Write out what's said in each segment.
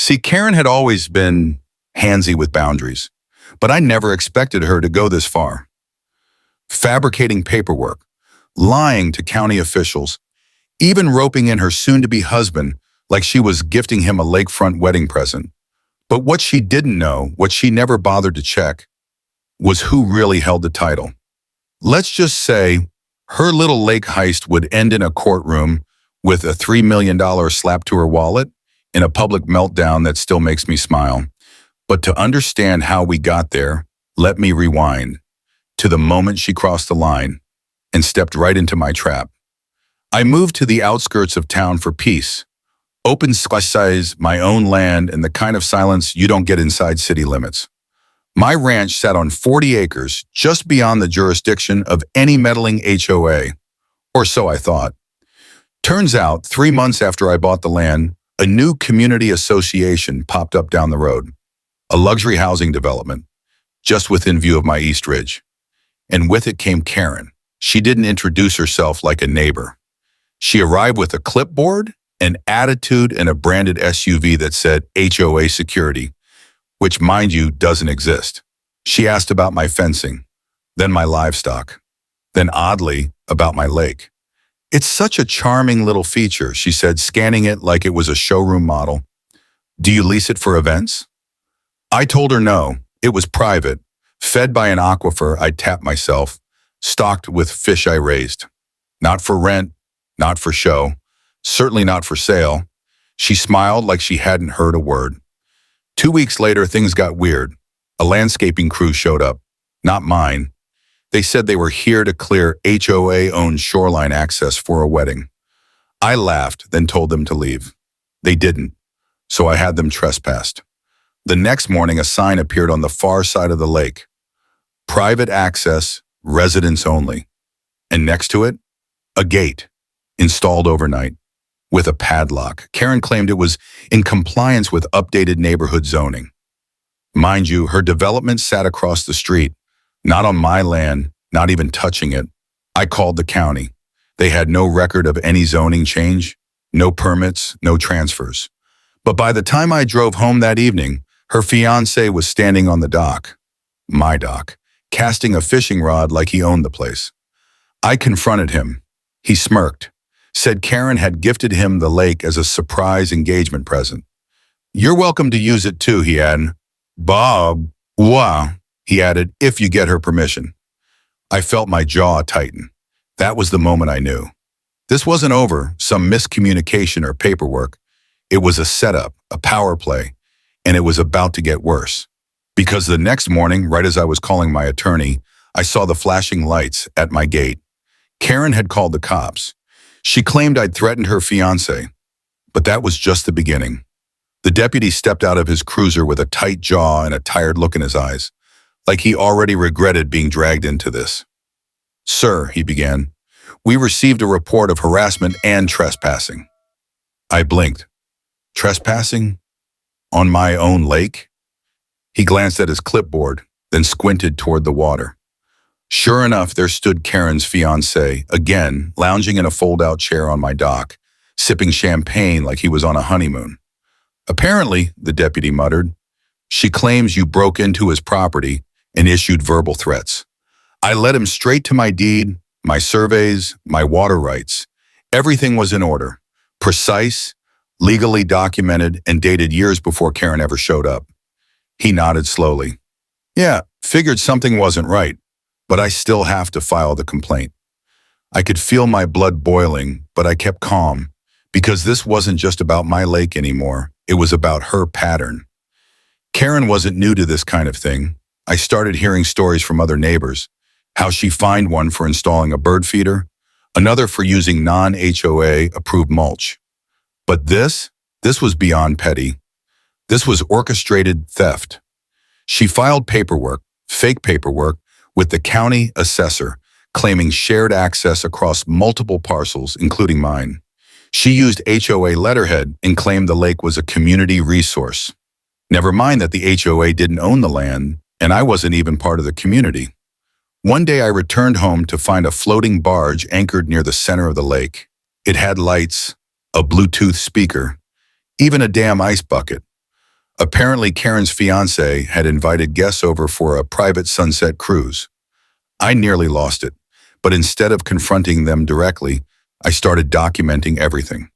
See, Karen had always been handsy with boundaries, but I never expected her to go this far. Fabricating paperwork, lying to county officials, even roping in her soon-to-be husband like she was gifting him a lakefront wedding present. But what she didn't know, what she never bothered to check, was who really held the title. Let's just say her little lake heist would end in a courtroom with a $3 million slapped to her wallet in a public meltdown that still makes me smile. But to understand how we got there, let me rewind to the moment she crossed the line and stepped right into my trap. I moved to the outskirts of town for peace, open skies, my own land, and the kind of silence you don't get inside city limits. My ranch sat on 40 acres, just beyond the jurisdiction of any meddling HOA, or so I thought. Turns out, 3 months after I bought the land, a new community association popped up down the road, a luxury housing development, just within view of my East Ridge. And with it came Karen. She didn't introduce herself like a neighbor. She arrived with a clipboard, an attitude, and a branded SUV that said HOA security, which, mind you, doesn't exist. She asked about my fencing, then my livestock, then oddly, about my lake. "It's such a charming little feature," she said, scanning it like it was a showroom model. "Do you lease it for events?" I told her no, it was private, fed by an aquifer I'd tapped myself, stocked with fish I raised. Not for rent, not for show, certainly not for sale. She smiled like she hadn't heard a word. 2 weeks later, things got weird. A landscaping crew showed up, not mine. They said they were here to clear HOA-owned shoreline access for a wedding. I laughed, then told them to leave. They didn't, so I had them trespassed. The next morning, a sign appeared on the far side of the lake. Private access, residents only. And next to it, a gate, installed overnight, with a padlock. Karen claimed it was in compliance with updated neighborhood zoning. Mind you, her development sat across the street, not on my land, not even touching it. I called the county. They had no record of any zoning change, no permits, no transfers. But by the time I drove home that evening, her fiancé was standing on the dock, my dock, casting a fishing rod like he owned the place. I confronted him. He smirked, said Karen had gifted him the lake as a surprise engagement present. "You're welcome to use it too," he added. "Bob, wow," he added, "if you get her permission." I felt my jaw tighten. That was the moment I knew. This wasn't over some miscommunication or paperwork. It was a setup, a power play, and it was about to get worse. Because the next morning, right as I was calling my attorney, I saw the flashing lights at my gate. Karen had called the cops. She claimed I'd threatened her fiancé, but that was just the beginning. The deputy stepped out of his cruiser with a tight jaw and a tired look in his eyes, like he already regretted being dragged into this. "Sir," he began, "we received a report of harassment and trespassing." I blinked. Trespassing? On my own lake? He glanced at his clipboard, then squinted toward the water. Sure enough, there stood Karen's fiancé, again, lounging in a fold-out chair on my dock, sipping champagne like he was on a honeymoon. "Apparently," the deputy muttered, "she claims you broke into his property and issued verbal threats. I led him straight to my deed, my surveys, my water rights. Everything was in order, precise, legally documented, and dated years before Karen ever showed up." He nodded slowly. "Yeah, figured something wasn't right, but I still have to file the complaint." I could feel my blood boiling, but I kept calm, because this wasn't just about my lake anymore. It was about her pattern. Karen wasn't new to this kind of thing. I started hearing stories from other neighbors, how she fined one for installing a bird feeder, another for using non-HOA approved mulch. But this was beyond petty. This was orchestrated theft. She filed paperwork, fake paperwork, with the county assessor, claiming shared access across multiple parcels, including mine. She used HOA letterhead and claimed the lake was a community resource. Never mind that the HOA didn't own the land, and I wasn't even part of the community. One day I returned home to find a floating barge anchored near the center of the lake. It had lights, a Bluetooth speaker, even a damn ice bucket. Apparently, Karen's fiancé had invited guests over for a private sunset cruise. I nearly lost it, but instead of confronting them directly, I started documenting everything.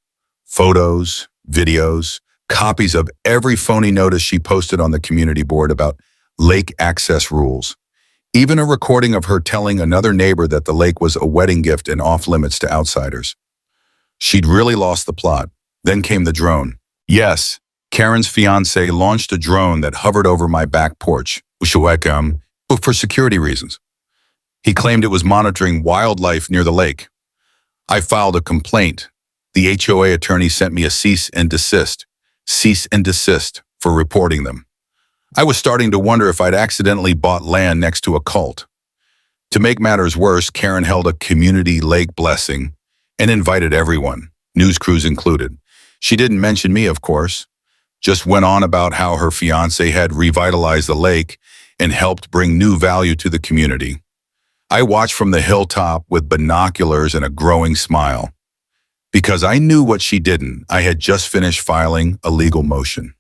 Photos, videos, copies of every phony notice she posted on the community board about lake access rules. Even a recording of her telling another neighbor that the lake was a wedding gift and off-limits to outsiders. She'd really lost the plot. Then came the drone. Yes, Karen's fiancé launched a drone that hovered over my back porch, for security reasons. He claimed it was monitoring wildlife near the lake. I filed a complaint. The HOA attorney sent me a cease and desist for reporting them. I was starting to wonder if I'd accidentally bought land next to a cult. To make matters worse, Karen held a community lake blessing and invited everyone, news crews included. She didn't mention me, of course, just went on about how her fiancé had revitalized the lake and helped bring new value to the community. I watched from the hilltop with binoculars and a growing smile. Because I knew what she didn't, I had just finished filing a legal motion.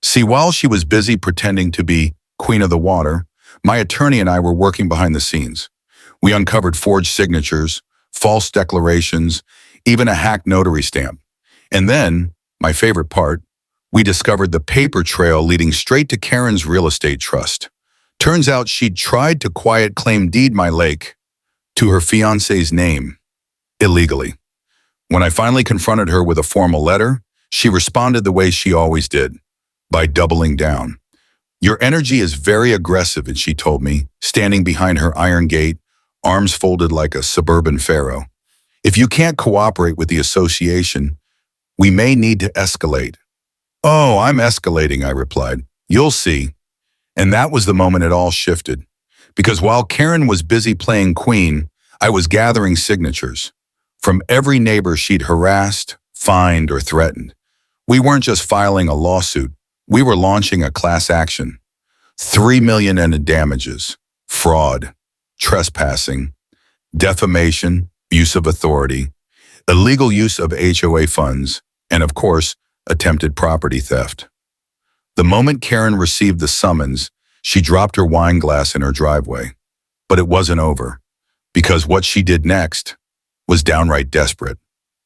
See, while she was busy pretending to be Queen of the Water, my attorney and I were working behind the scenes. We uncovered forged signatures, false declarations, even a hacked notary stamp. And then, my favorite part, we discovered the paper trail leading straight to Karen's real estate trust. Turns out she'd tried to quiet claim deed my lake to her fiancé's name, illegally. When I finally confronted her with a formal letter, she responded the way she always did, by doubling down. Your energy is very aggressive, and she told me, standing behind her iron gate, arms folded like a suburban pharaoh. If you can't cooperate with the association, we may need to escalate. Oh, I'm escalating, I replied. You'll see. And that was the moment it all shifted. Because while Karen was busy playing queen, I was gathering signatures from every neighbor she'd harassed, fined, or threatened. We weren't just filing a lawsuit. We were launching a class action. $3 million in damages, fraud, trespassing, defamation, abuse of authority, illegal use of HOA funds, and of course, attempted property theft. The moment Karen received the summons, she dropped her wine glass in her driveway. But it wasn't over, because what she did next was downright desperate.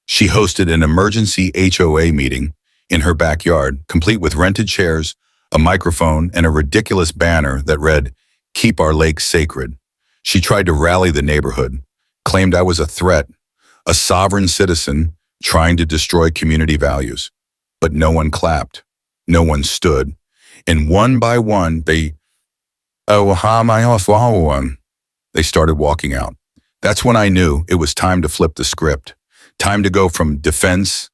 She hosted an emergency HOA meeting in her backyard, complete with rented chairs, a microphone, and a ridiculous banner that read, "Keep our lake sacred." She tried to rally the neighborhood, claimed I was a threat, a sovereign citizen trying to destroy community values. But no one clapped, no one stood, and one by one, they started walking out. That's when I knew it was time to flip the script, time to go from defense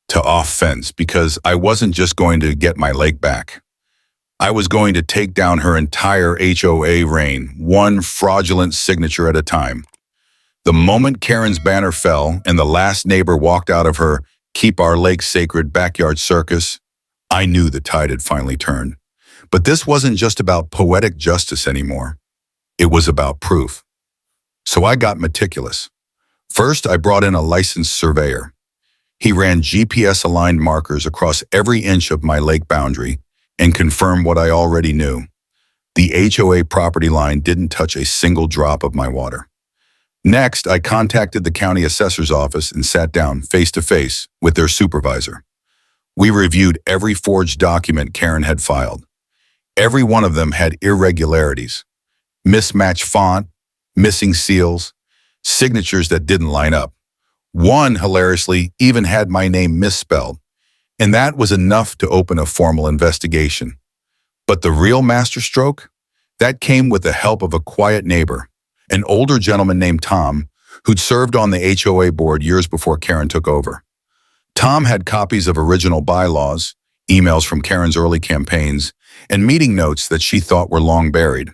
to offense, because I wasn't just going to get my lake back. I was going to take down her entire HOA reign, one fraudulent signature at a time. The moment Karen's banner fell and the last neighbor walked out of her "Keep Our Lake Sacred" backyard circus, I knew the tide had finally turned. But this wasn't just about poetic justice anymore. It was about proof. So I got meticulous. First, I brought in a licensed surveyor. He ran GPS-aligned markers across every inch of my lake boundary and confirmed what I already knew. The HOA property line didn't touch a single drop of my water. Next, I contacted the county assessor's office and sat down face-to-face with their supervisor. We reviewed every forged document Karen had filed. Every one of them had irregularities, mismatched font, missing seals, signatures that didn't line up. One, hilariously, even had my name misspelled, and that was enough to open a formal investigation. But the real masterstroke? That came with the help of a quiet neighbor, an older gentleman named Tom, who'd served on the HOA board years before Karen took over. Tom had copies of original bylaws, emails from Karen's early campaigns, and meeting notes that she thought were long buried.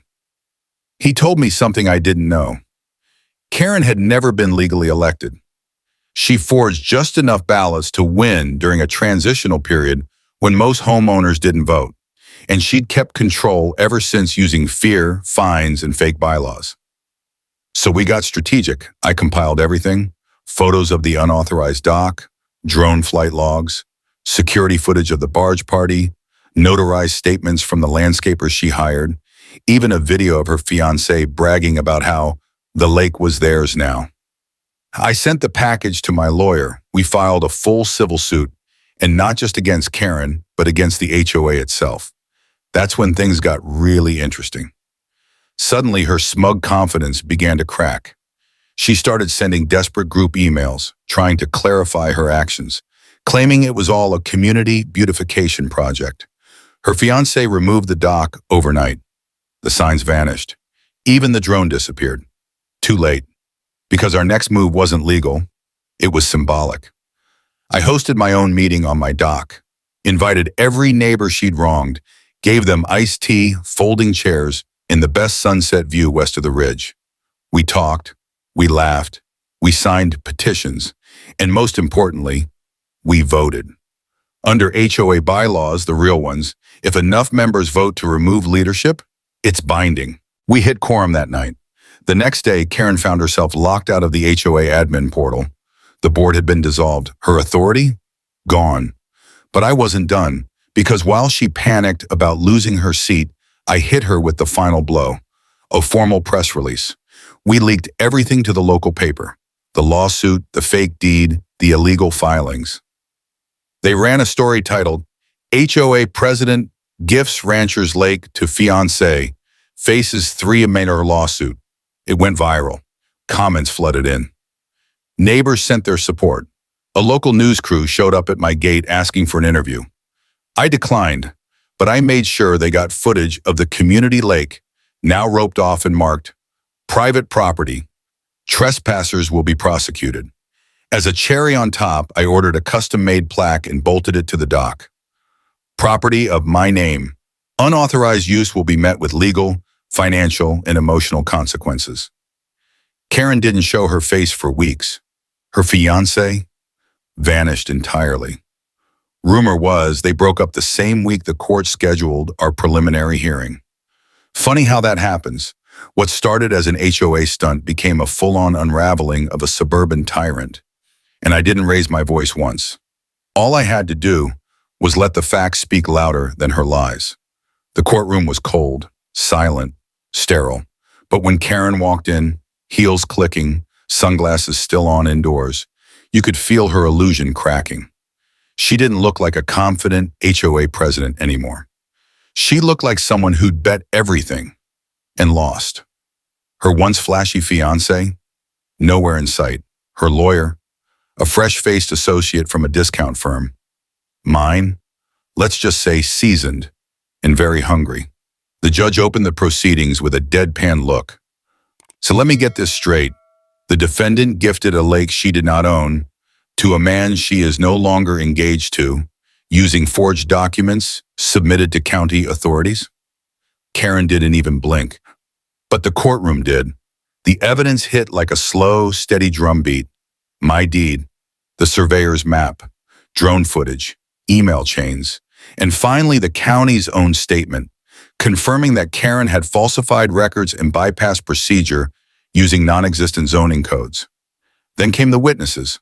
He told me something I didn't know. Karen had never been legally elected. She forged just enough ballots to win during a transitional period when most homeowners didn't vote, and she'd kept control ever since using fear, fines, and fake bylaws. So we got strategic. I compiled everything: photos of the unauthorized dock, drone flight logs, security footage of the barge party, notarized statements from the landscapers she hired, even a video of her fiancé bragging about how the lake was theirs now. I sent the package to my lawyer. We filed a full civil suit, and not just against Karen, but against the HOA itself. That's when things got really interesting. Suddenly, her smug confidence began to crack. She started sending desperate group emails, trying to clarify her actions, claiming it was all a community beautification project. Her fiancé removed the dock overnight. The signs vanished. Even the drone disappeared. Too late. Because our next move wasn't legal, it was symbolic. I hosted my own meeting on my dock, invited every neighbor she'd wronged, gave them iced tea, folding chairs, in the best sunset view west of the ridge. We talked, we laughed, we signed petitions, and most importantly, we voted. Under HOA bylaws, the real ones, if enough members vote to remove leadership, it's binding. We hit quorum that night. The next day, Karen found herself locked out of the HOA admin portal. The board had been dissolved. Her authority? Gone. But I wasn't done, because while she panicked about losing her seat, I hit her with the final blow, a formal press release. We leaked everything to the local paper, the lawsuit, the fake deed, the illegal filings. They ran a story titled, HOA President Gifts Rancher's Lake to Fiancé, Faces 3 Minor Lawsuit. It went viral. Comments flooded in. Neighbors sent their support. A local news crew showed up at my gate asking for an interview. I declined, but I made sure they got footage of the community lake, now roped off and marked, private property. Trespassers will be prosecuted. As a cherry on top, I ordered a custom-made plaque and bolted it to the dock. Property of my name. Unauthorized use will be met with legal, financial, and emotional consequences. Karen didn't show her face for weeks. Her fiancé vanished entirely. Rumor was they broke up the same week the court scheduled our preliminary hearing. Funny how that happens. What started as an HOA stunt became a full-on unraveling of a suburban tyrant. And I didn't raise my voice once. All I had to do was let the facts speak louder than her lies. The courtroom was cold, silent, sterile. But when Karen walked in, heels clicking, sunglasses still on indoors, you could feel her illusion cracking. She didn't look like a confident HOA president anymore. She looked like someone who'd bet everything and lost. Her once flashy fiancé, nowhere in sight. Her lawyer, a fresh-faced associate from a discount firm. Mine, let's just say seasoned and very hungry. The judge opened the proceedings with a deadpan look. So let me get this straight. The defendant gifted a lake she did not own to a man she is no longer engaged to, using forged documents submitted to county authorities? Karen didn't even blink. But the courtroom did. The evidence hit like a slow, steady drumbeat. My deed, the surveyor's map, drone footage, email chains, and finally the county's own statement, confirming that Karen had falsified records and bypassed procedure using non-existent zoning codes. Then came the witnesses.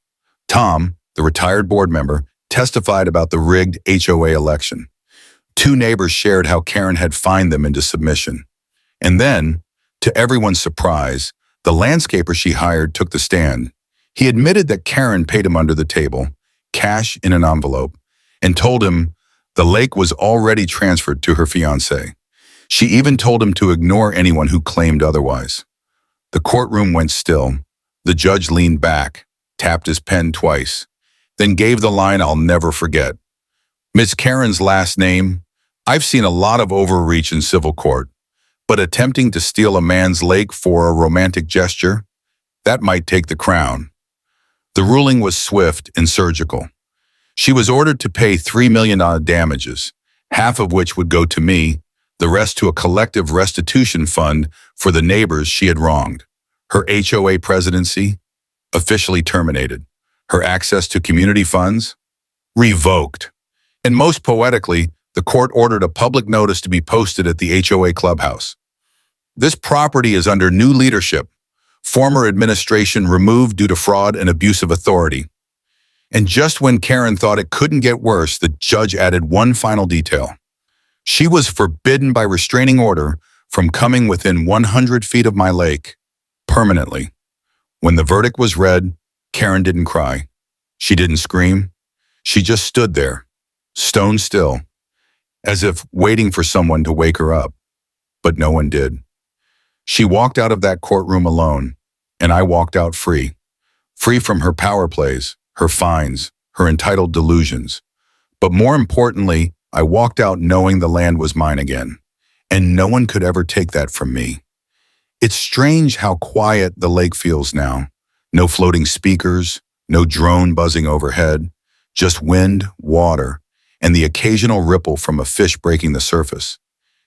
Tom, the retired board member, testified about the rigged HOA election. 2 neighbors shared how Karen had fined them into submission. And then, to everyone's surprise, the landscaper she hired took the stand. He admitted that Karen paid him under the table, cash in an envelope, and told him the lake was already transferred to her fiancé. She even told him to ignore anyone who claimed otherwise. The courtroom went still. The judge leaned back, tapped his pen twice, then gave the line I'll never forget. Miss Karen's last name, I've seen a lot of overreach in civil court, but attempting to steal a man's lake for a romantic gesture, that might take the crown. The ruling was swift and surgical. She was ordered to pay $3 million damages, half of which would go to me, the rest to a collective restitution fund for the neighbors she had wronged. Her HOA presidency, officially terminated. Her access to community funds, revoked. And most poetically, the court ordered a public notice to be posted at the HOA clubhouse. This property is under new leadership. Former administration removed due to fraud and abuse of authority. And just when Karen thought it couldn't get worse, the judge added one final detail. She was forbidden by restraining order from coming within 100 feet of my lake, permanently. When the verdict was read, Karen didn't cry. She didn't scream. She just stood there, stone still, as if waiting for someone to wake her up. But no one did. She walked out of that courtroom alone, and I walked out free. Free from her power plays, her fines, her entitled delusions. But more importantly, I walked out knowing the land was mine again, and no one could ever take that from me. It's strange how quiet the lake feels now. No floating speakers, no drone buzzing overhead, just wind, water, and the occasional ripple from a fish breaking the surface.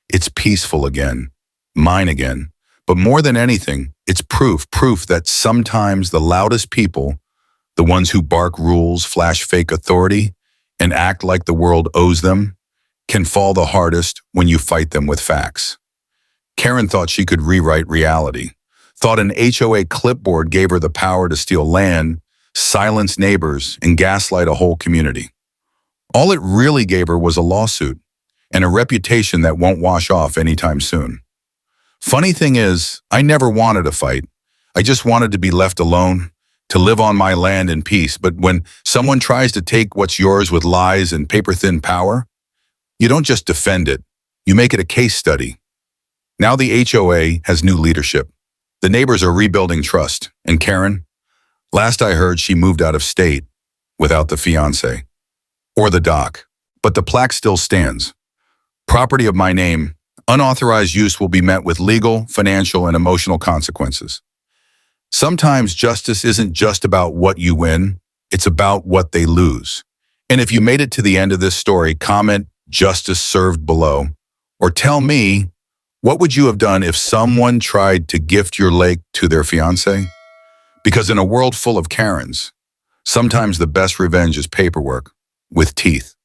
It's peaceful again, mine again. But more than anything, it's proof that sometimes the loudest people, the ones who bark rules, flash fake authority, and act like the world owes them, can fall the hardest when you fight them with facts. Karen thought she could rewrite reality, thought an HOA clipboard gave her the power to steal land, silence neighbors, and gaslight a whole community. All it really gave her was a lawsuit and a reputation that won't wash off anytime soon. Funny thing is, I never wanted a fight. I just wanted to be left alone, to live on my land in peace. But when someone tries to take what's yours with lies and paper-thin power, you don't just defend it, you make it a case study. Now the HOA has new leadership. The neighbors are rebuilding trust. And Karen, last I heard, she moved out of state without the fiancé or the doc. But the plaque still stands. Property of my name, unauthorized use will be met with legal, financial, and emotional consequences. Sometimes justice isn't just about what you win, it's about what they lose. And if you made it to the end of this story, comment "justice served" below, or tell me, what would you have done if someone tried to gift your lake to their fiancé? Because in a world full of Karens, sometimes the best revenge is paperwork with teeth.